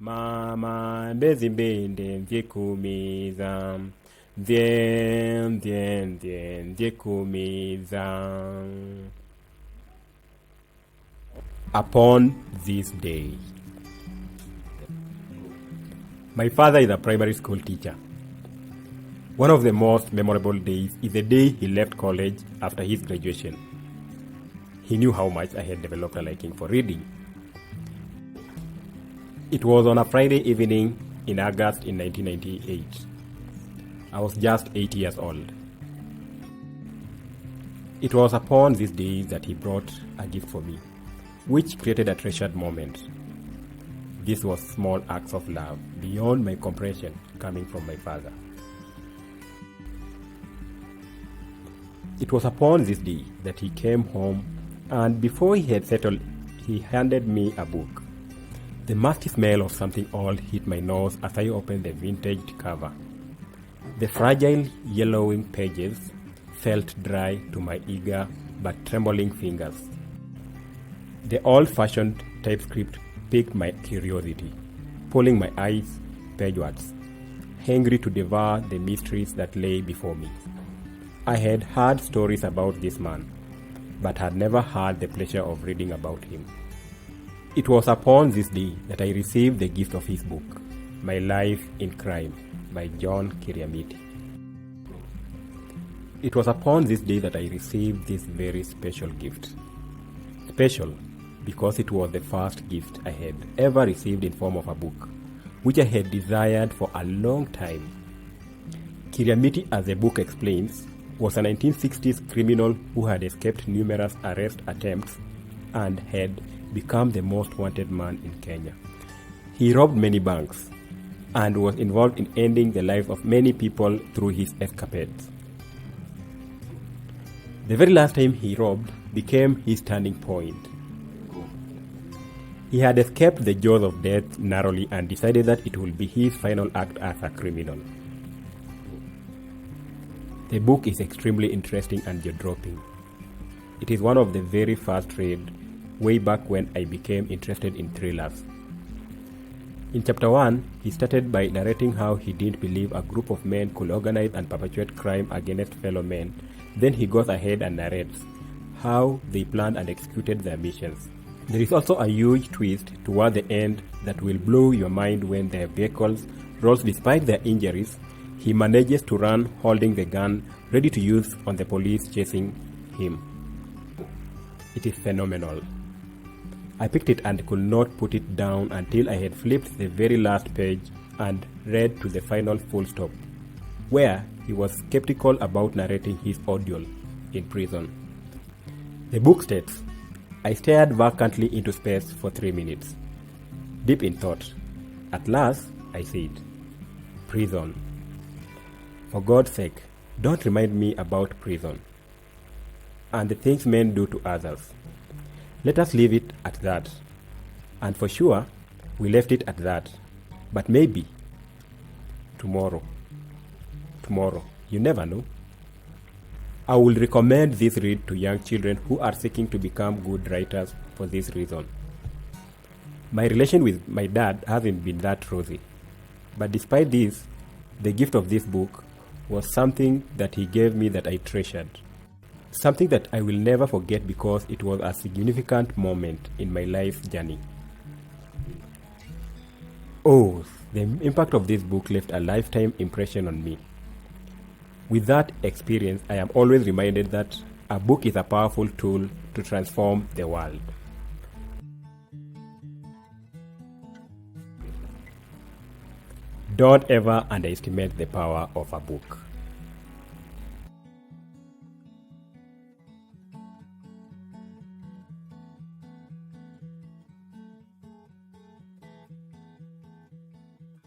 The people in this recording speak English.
Mama ndezimbende mvyekumiza mvyekumiza. Upon this day. My father is a primary school teacher. One of the most memorable days is the day he left college after his graduation. He knew how much I had developed a liking for reading. It was on a Friday evening in August in 1998. I was just 8 years old. It was upon this day that he brought a gift for me, which created a treasured moment. This was small acts of love beyond my comprehension coming from my father. It was upon this day that he came home, and before he had settled, he handed me a book. The musty smell of something old hit my nose as I opened the vintage cover. The fragile yellowing pages felt dry to my eager but trembling fingers. The old-fashioned typescript piqued my curiosity, pulling my eyes pagewards, hungry to devour the mysteries that lay before me. I had heard stories about this man, but had never had the pleasure of reading about him. It was upon this day that I received the gift of his book, My Life in Crime, by John Kiriamiti. It was upon this day that I received this very special gift. Special because it was the first gift I had ever received in form of a book, which I had desired for a long time. Kiriamiti, as the book explains, was a 1960s criminal who had escaped numerous arrest attempts and had become the most wanted man in Kenya. He robbed many banks and was involved in ending the lives of many people through his escapades. The very last time he robbed became his turning point. He had escaped the jaws of death narrowly and decided that it would be his final act as a criminal. The book is extremely interesting and jaw-dropping. It is one of the very first read way back when I became interested in thrillers. In chapter 1, he started by narrating how he didn't believe a group of men could organize and perpetuate crime against fellow men. Then he goes ahead and narrates how they planned and executed their missions. There is also a huge twist toward the end that will blow your mind when their vehicles rolls despite their injuries. He manages to run holding the gun ready to use on the police chasing him. It is phenomenal. I picked it and could not put it down until I had flipped the very last page and read to the final full stop, where he was skeptical about narrating his ordeal in prison. The book states, I stared vacantly into space for 3 minutes, deep in thought. At last, I said, prison. For God's sake, don't remind me about prison and the things men do to others. Let us leave it at that. And for sure, we left it at that. But maybe tomorrow, you never know. I will recommend this read to young children who are seeking to become good writers for this reason. My relation with my dad hasn't been that rosy. But despite this, the gift of this book was something that he gave me that I treasured. Something that I will never forget because it was a significant moment in my life's journey. Oh, the impact of this book left a lifetime impression on me. With that experience, I am always reminded that a book is a powerful tool to transform the world. Don't ever underestimate the power of a book.